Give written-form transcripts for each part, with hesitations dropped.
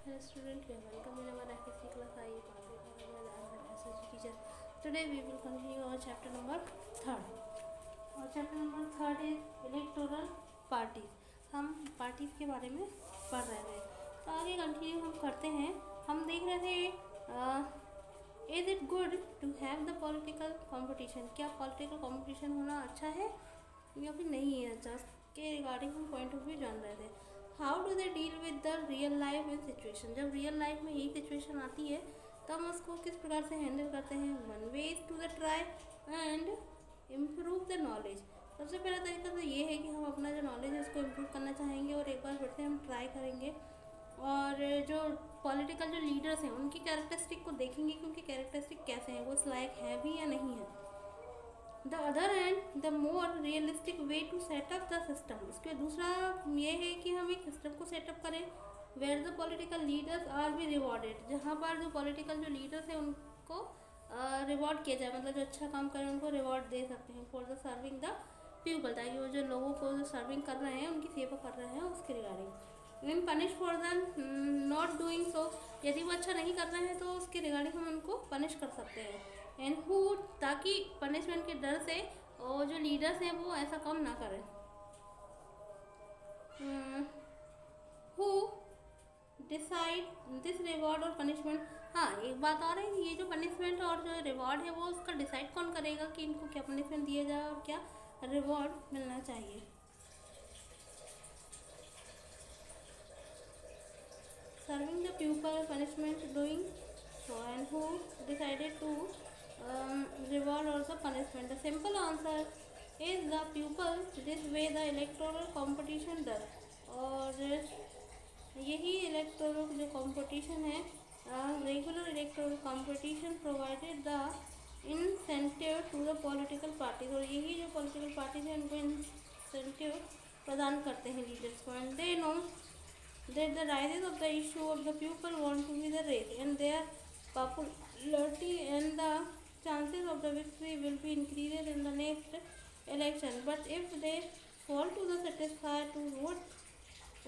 Hello student, you are welcome in our FSC class. I am SSG teacher. Today we will continue our chapter number 3rd. और chapter number 3rd is electoral parties. हम parties के बारे में पढ़ रहे थे, तो आगे कंटिन्यू हम करते हैं. हम देख रहे थे is it good to have the political competition. क्या पॉलिटिकल कंपटीशन होना अच्छा है या फिर नहीं है अच्छा, के रिगार्डिंग हम पॉइंट ऑफ व्यू जान रहे थे. How do they deal with the real life in situation. जब रियल लाइफ में यही सिचुएशन आती है तो हम उसको किस प्रकार से हैंडल करते हैं. One way is to the try and improve the knowledge. सबसे पहला तरीका तो ये है कि हम अपना जो नॉलेज है उसको इम्प्रूव करना चाहेंगे और एक बार फिर से हम ट्राई करेंगे और जो पॉलिटिकल जो लीडर्स हैं उनकी कैरेक्टरिस्टिक को देखेंगे कि उनकी कैरेक्टरिस्टिक कैसे हैं, वो इस लायक है भी या नहीं है. The other hand the more realistic way to setup the system. उसके दूसरा ये है कि हम एक सिस्टम को सेटअप करें where the political leaders are be rewarded. जहाँ पर जो पॉलिटिकल जो लीडर्स हैं उनको रिवॉर्ड किया जाए, मतलब जो अच्छा काम करें उनको रिवॉर्ड दे सकते हैं for the serving the people, ताकि वो जो लोगों को जो सर्विंग कर रहे हैं उनकी सेवा कर रहे हैं उसके regarding. In punish for the not doing so. यदि वो अच्छा नहीं कर रहे हैं तो उसके रिगार्डिंग हम उनको पनिश कर सकते हैं. एंड हु, ताकि पनिशमेंट के डर से और जो लीडर्स हैं वो ऐसा काम ना करें. हु डिसाइड दिस रिवॉर्ड और पनिशमेंट. हाँ, एक बात और है, ये जो पनिशमेंट और जो रिवॉर्ड है वो उसका डिसाइड कौन करेगा कि इनको क्या पनिशमेंट दिया जाए और क्या रिवॉर्ड मिलना चाहिए. Serving the pupil punishment doing so, and who decided to reward or the punishment. The simple answer is the pupil. This way the electoral competition does. और यही इलेक्टोरल जो कंपटीशन है, regular electoral competition provided the incentive to the political parties. और यही जो political parties हैं उनको incentive प्रदान करते हैं लीडर्स को. And they know that the rises of the issue of the people want to be the race and their popularity and the chances of the victory will be increased in the next election. But if they fall to the satisfy to vote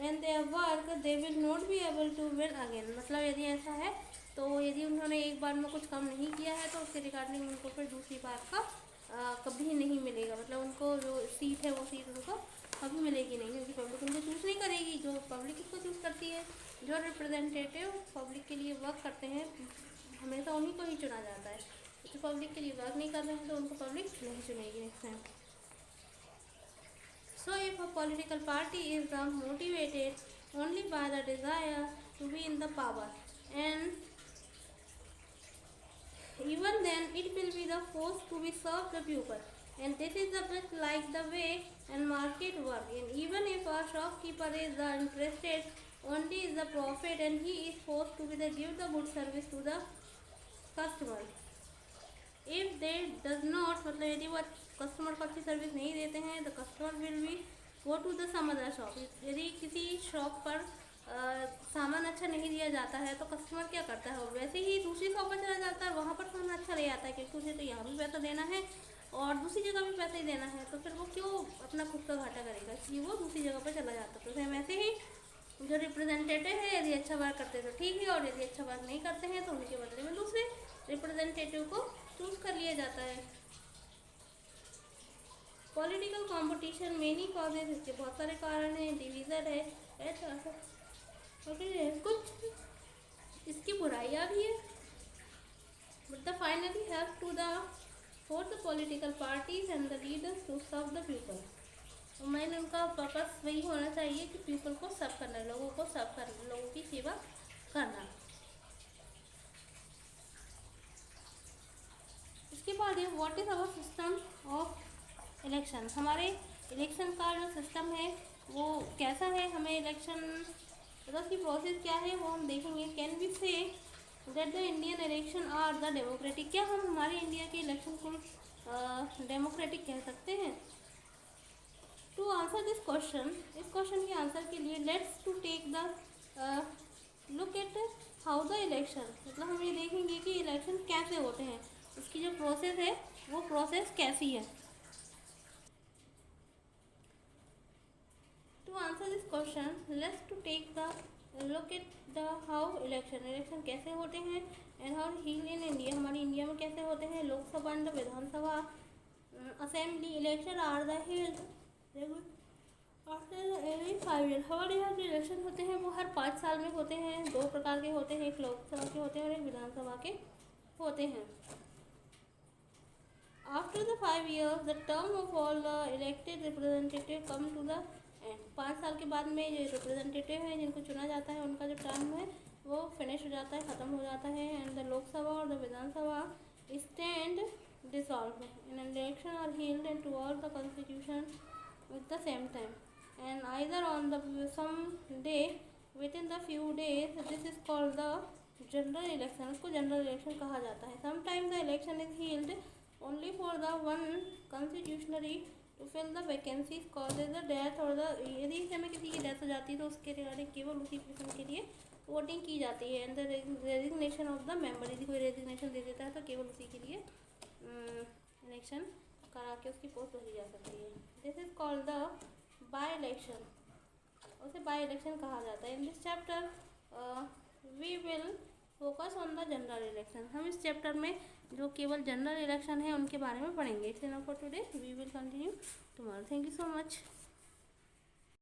and their work, they will not be able to win again. मतलब यदि ऐसा है तो यदि उन्होंने एक बार में कुछ काम नहीं किया है तो उसके रिगार्डिंग उनको फिर दूसरी बार का कभी नहीं मिलेगा. मतलब उनको जो सीट है वो सीट उनको कभी मिलेगी नहीं, क्योंकि पब्लिक उनको चूज़ नहीं करेगी. जो पब्लिक इसको चूज़ करती है, जो रिप्रेजेंटेटिव पब्लिक के लिए वर्क करते हैं हमेशा उन्हीं को ही चुना जाता है. जो पब्लिक के लिए वर्क नहीं कर रहे हैं तो उनको पब्लिक नहीं चुनेगी next time. So if a political party is the motivated only by the desire to be in the power and even then it will be the force to be served the people. And this is the bit like the way and market work. And even if a shopkeeper is the interested only is the profit and he is forced to be the give the good service to the customer. If they does not, मतलब यदि वो customer को अच्छी service नहीं देते हैं तो customer will be go to the some other shop. यदि किसी शॉप पर सामान अच्छा नहीं दिया जाता है तो कस्टमर क्या करता है, वैसे ही दूसरी शॉप पर चला जाता है, वहाँ पर सामान अच्छा ले आता है क्योंकि उसे तो यहाँ भी पैसा देना है और दूसरी जगह भी पैसा ही देना है. तो फिर वो क्यों अपना खुद का घाटा करेगा, इसलिए वो दूसरी जगह पर चला जाता है. तो सेम वैसे ही जो रिप्रेजेंटेटिव है यदि अच्छा वर्क करते हैं तो ठीक है, और यदि अच्छा वर्क नहीं करते हैं तो उनके बदले में दूसरे रिप्रेजेंटेटिव को चूज कर लिया जाता है. पॉलिटिकल कॉम्पिटिशन मेनी कॉजेज, इसके बहुत सारे कारण हैं. डिवीज़न है, ऐसा कुछ इसकी बुराइयाँ भी है. But the finally have to the for the political parties and the leaders to serve the people. तो मैंने उनका पर्पस वही होना चाहिए कि पीपल को सर्व करना, लोगों को सर्व करना, लोगों की सेवा करना. इसके बाद ये what is our system of election. हमारे इलेक्शन का जो सिस्टम है वो कैसा है, हमें इलेक्शन मतलब की प्रोसेस क्या है वो हम देखेंगे. Can we say that the Indian election are the democratic. क्या हम हमारे इंडिया के इलेक्शन को डेमोक्रेटिक कह सकते हैं. टू आंसर दिस क्वेश्चन, इस क्वेश्चन के आंसर के लिए let's to take the look at how the election. मतलब हम ये देखेंगे कि इलेक्शन कैसे होते हैं, उसकी जो प्रोसेस है वो प्रोसेस कैसी है. To answer this question, let's to take the look at the how election कैसे होते हैं and how heal in India, हमारी इंडिया में कैसे होते हैं Lok Sabha and Vidhan Sabha assembly election are the held after every 5 year. हमारे यहाँ जो इलेक्शन होते हैं वो हर 5 साल में होते हैं। 2 प्रकार के होते हैं, एक लोकसभा के होते हैं और एक विधानसभा के होते हैं। After the 5 years the term of all the elected representative come to the end. 5 साल के बाद में जो रिप्रेजेंटेटिव हैं जिनको चुना जाता है उनका जो टर्म है वो फिनिश हो जाता है, ख़त्म हो जाता है। एंड द लोकसभा और the Vidhan Sabha stand dissolved in an election are held and toward the constitution at the same time and either on the some day within the few days. This is called the general election, उसको general election कहा जाता है। Sometimes the election is held only for the one constitutionally to fill the vacancies causes the death और the यदि इस समय किसी की डेथ हो जाती है तो उसके रिगार्डिंग केवल उसी पर्सन के लिए वोटिंग की जाती है। And the resignation of the member, यदि कोई रेजिग्नेशन दे देता है तो केवल उसी के लिए इलेक्शन करा के उसकी पोस्ट भरी जा सकती है। This is called the by election, उसे बाय इलेक्शन कहा जाता है। In this chapter we will focus on the general election. हम इस चैप्टर में जो केवल जनरल इलेक्शन है उनके बारे में पढ़ेंगे। It's enough for today, we will continue tomorrow. Thank you so much.